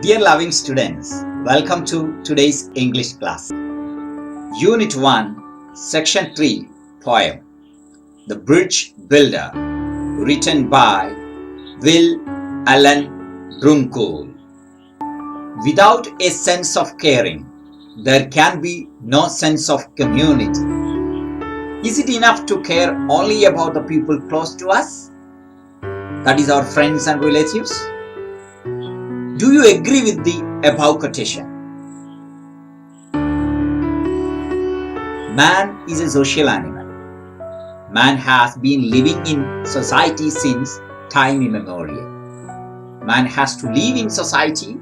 Dear loving students, welcome to today's English class. Unit 1, Section 3, Poem The Bridge Builder, written by Will Allen Drunkool. Without a sense of caring, there can be no sense of community. Is it enough to care only about the people close to us? That is our friends and relatives? Do you agree with the above quotation? Man is a social animal. Man has been living in society since time immemorial. Man has to live in society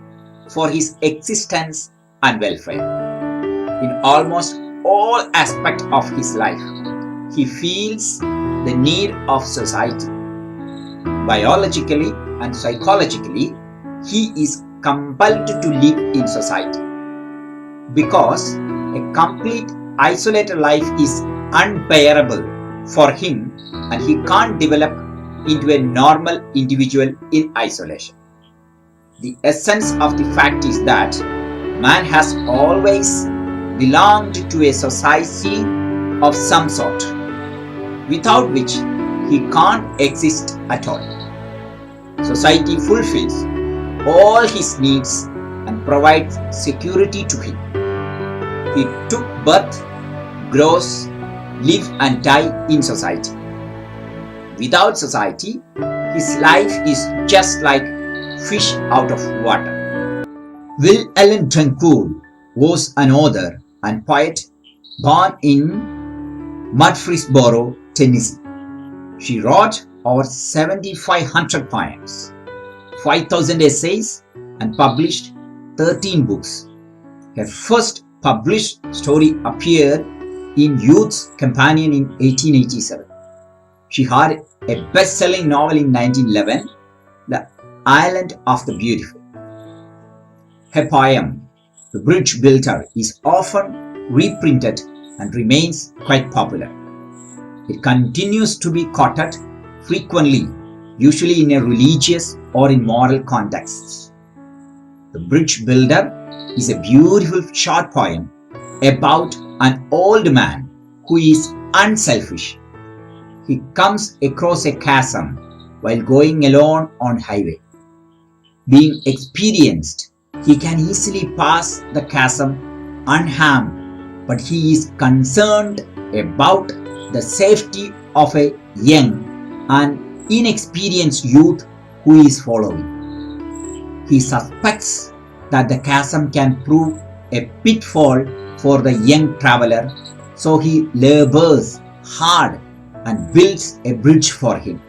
for his existence and welfare. In almost all aspects of his life, he feels the need of society. Biologically and psychologically, he is compelled to live in society because a complete isolated life is unbearable for him and he can't develop into a normal individual in isolation. The essence of the fact is that man has always belonged to a society of some sort, without which he can't exist at all. Society fulfills all his needs and provides security to him. He took birth, grows, live and die in society. Without society, his life is just like fish out of water. Will Allen Drunkool was an author and poet born in Murfreesboro, Tennessee. She wrote over 7,500 poems, 5,000 essays, and published 13 books. Her first published story appeared in Youth's Companion in 1887. She had a best-selling novel in 1911, The Island of the Beautiful. Her poem, The Bridge Builder, is often reprinted and remains quite popular. It continues to be quoted frequently, usually in a religious or in moral contexts. The Bridge Builder is a beautiful short poem about an old man who is unselfish. He comes across a chasm while going alone on highway. Being experienced, he can easily pass the chasm unharmed, but he is concerned about the safety of a young and inexperienced youth who is following. He suspects that the chasm can prove a pitfall for the young traveler, so he labors hard and builds a bridge for him.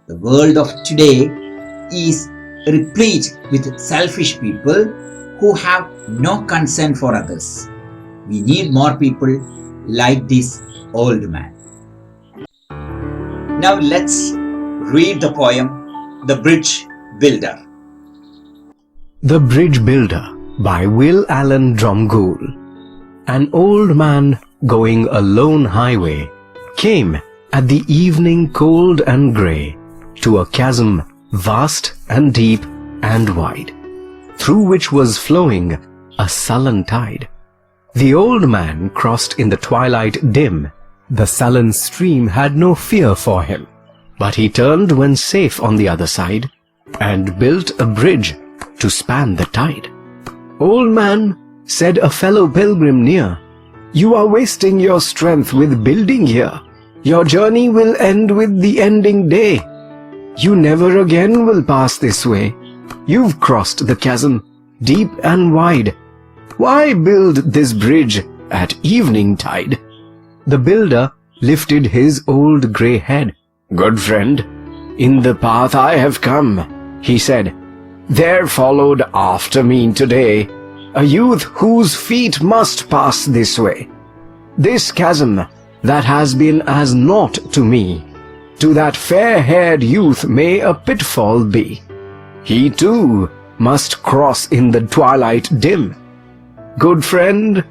The world of today is replete with selfish people who have no concern for others. We need more people like this old man. Now let's read the poem, The Bridge Builder. The Bridge Builder by Will Allen Drunkool. An old man going a lone highway came at the evening cold and grey to a chasm vast and deep and wide, through which was flowing a sullen tide. The old man crossed in the twilight dim. The sullen stream had no fear for him, but he turned when safe on the other side, and built a bridge to span the tide. "Old man," said a fellow pilgrim near, "you are wasting your strength with building here. Your journey will end with the ending day. You never again will pass this way. You've crossed the chasm, deep and wide. Why build this bridge at evening tide?" The builder lifted his old grey head. "Good friend, in the path I have come," he said, "there followed after me today a youth whose feet must pass this way. This chasm that has been as naught to me, to that fair-haired youth may a pitfall be. He too must cross in the twilight dim. Good friend,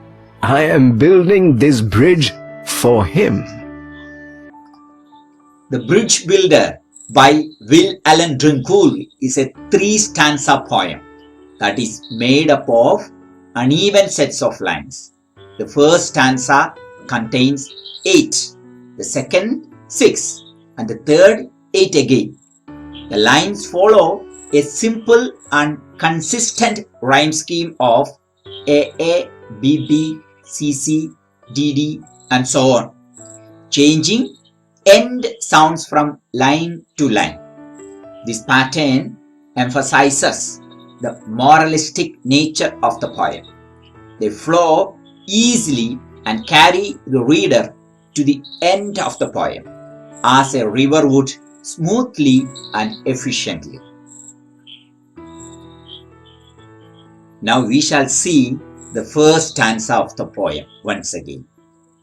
I am building this bridge for him." The Bridge Builder by Will Allen Drunkool is a 3-stanza poem. that is made up of uneven sets of lines. The first stanza contains 8, the second 6, and the third 8 again. The lines follow a simple and consistent rhyme scheme of AA, BB, CC, DD, and so on, changing end sounds from line to line. This pattern emphasizes the moralistic nature of the poem. They flow easily and carry the reader to the end of the poem, as a river would smoothly and efficiently. Now we shall see the first stanza of the poem once again.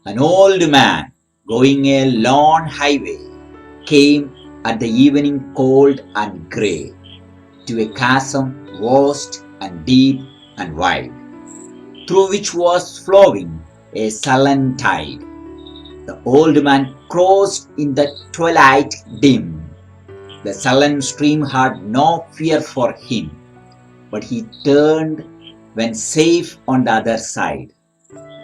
An old man going a lone highway came at the evening cold and grey to a chasm vast and deep and wide, through which was flowing a sullen tide. The old man crossed in the twilight dim. The sullen stream had no fear for him, but he turned when safe on the other side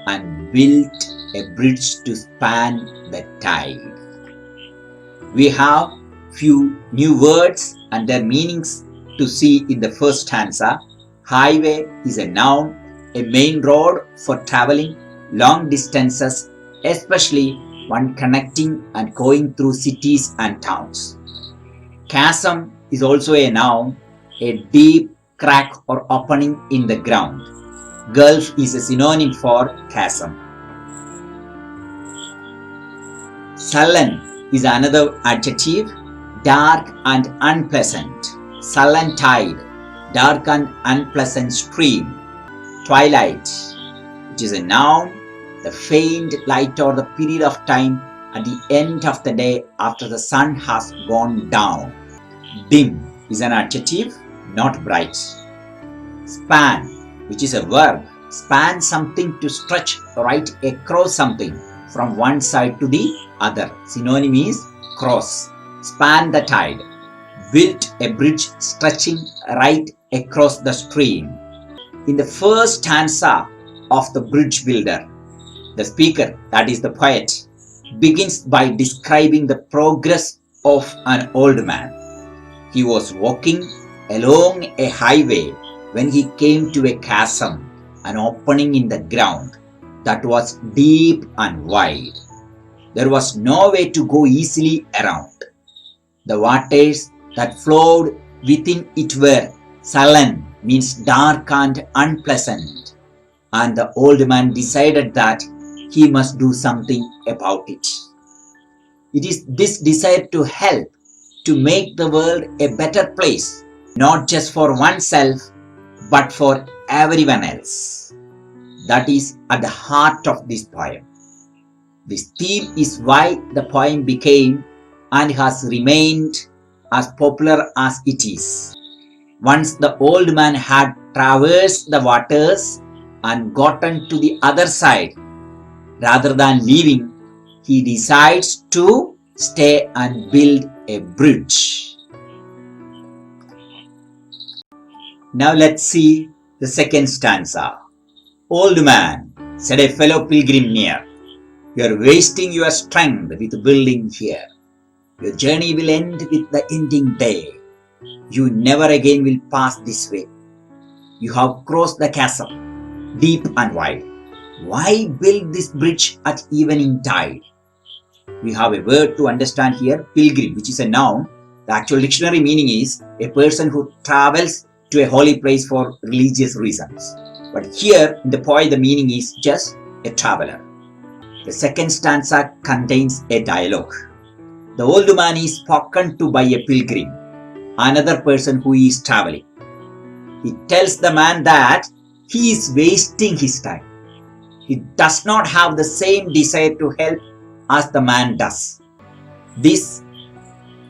and built a bridge to span the tide. We have few new words and their meanings to see in the first stanza. Highway is a noun, a main road for traveling long distances, especially one connecting and going through cities and towns. Chasm is also a noun, a deep crack or opening in the ground. Gulf is a synonym for chasm. Sullen is another adjective, dark and unpleasant. Sullen tide, dark and unpleasant stream. Twilight, which is a noun, the faint light or the period of time at the end of the day after the sun has gone down. Dim is an adjective, not bright. Span, which is a verb, span something to stretch right across something from one side to the other. Synonym is cross. Span the tide. Built a bridge stretching right across the stream. In the first stanza of The Bridge Builder, the speaker, that is the poet, begins by describing the progress of an old man. He was walking along a highway when he came to a chasm, an opening in the ground that was deep and wide. There was no way to go easily around. The waters that flowed within it were sullen, means dark and unpleasant, and the old man decided that he must do something about it. It is this desire to help, to make the world a better place, not just for oneself, but for everyone else. That is at the heart of this poem. This theme is why the poem became and has remained as popular as it is. Once the old man had traversed the waters and gotten to the other side, rather than leaving, he decides to stay and build a bridge. Now let's see the second stanza. Old man, said a fellow pilgrim near, you are wasting your strength with building here. Your journey will end with the ending day. You never again will pass this way. You have crossed the chasm, deep and wide. Why build this bridge at evening tide? We have a word to understand here, pilgrim, which is a noun. The actual dictionary meaning is a person who travels to a holy place for religious reasons. But here in the poem, the meaning is just a traveler. The second stanza contains a dialogue. The old man is spoken to by a pilgrim, another person who is traveling. He tells the man that he is wasting his time. He does not have the same desire to help as the man does. This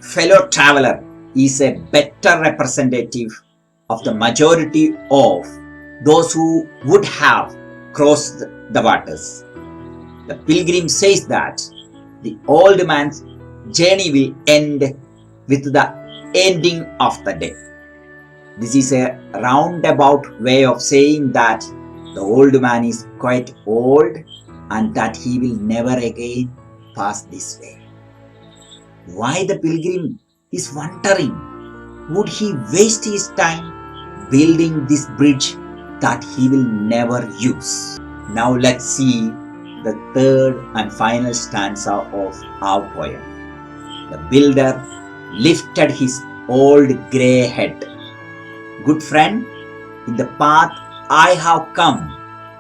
fellow traveler is a better representative of the majority of those who would have crossed the waters. The pilgrim says that the old man's journey will end with the ending of the day. This is a roundabout way of saying that the old man is quite old and that he will never again pass this way. Why the pilgrim is wondering, would he waste his time building this bridge that he will never use? Now let's see the third and final stanza of our poem. The builder lifted his old grey head. Good friend, in the path I have come,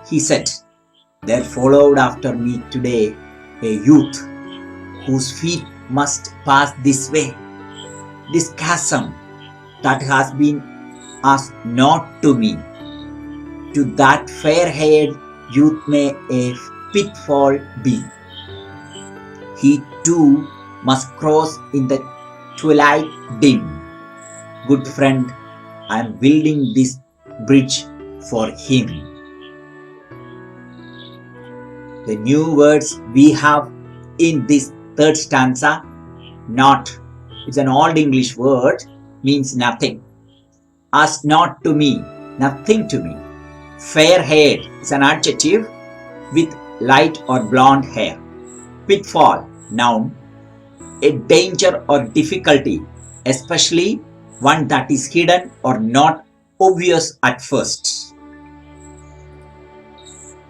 he said, there followed after me today a youth whose feet must pass this way. This chasm that has been asked not to me, to that fair-haired youth may a pitfall be. He too must cross in the twilight dim. Good friend, I am building this bridge for him. The new words we have in this third stanza, not, it's an old English word, means nothing. Ask not to me, nothing to me. Fair-haired is an adjective with light or blonde hair. Pitfall, noun, a danger or difficulty, especially one that is hidden or not obvious at first.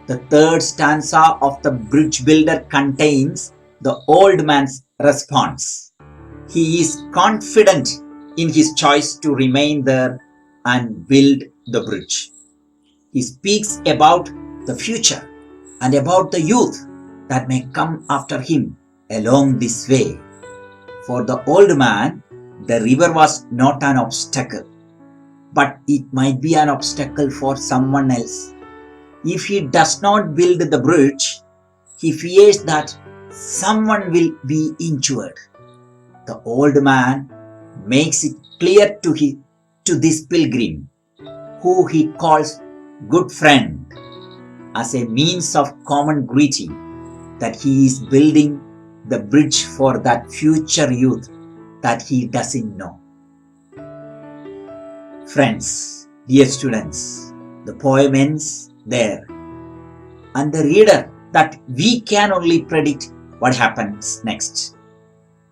The third stanza of the bridge builder contains the old man's response. He is confident in his choice to remain there and build the bridge. He speaks about the future and about the youth that may come after him along this way. For the old man, the river was not an obstacle, but it might be an obstacle for someone else. If he does not build the bridge, he fears that someone will be injured. The old man makes it clear to this pilgrim, who he calls good friend, as a means of common greeting, that he is building the bridge for that future youth that he doesn't know. Friends, dear students, the poem ends there, and the reader that we can only predict what happens next.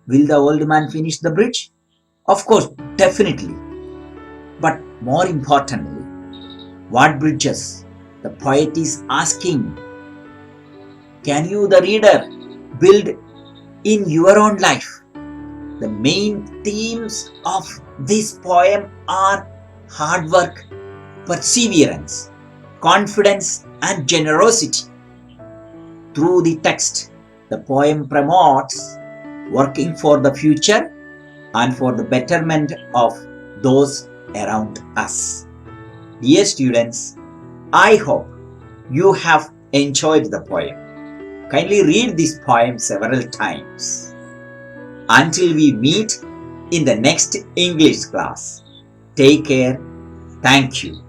Will the old man finish the bridge? Of course, definitely. But more importantly, what bridges the poet is asking? Can you, the reader, build in your own life? The main themes of this poem are hard work, perseverance, confidence, and generosity. Through the text, the poem promotes working for the future and for the betterment of those around us. Dear students, I hope you have enjoyed the poem. Kindly read this poem several times. Until we meet in the next English class, take care. Thank you.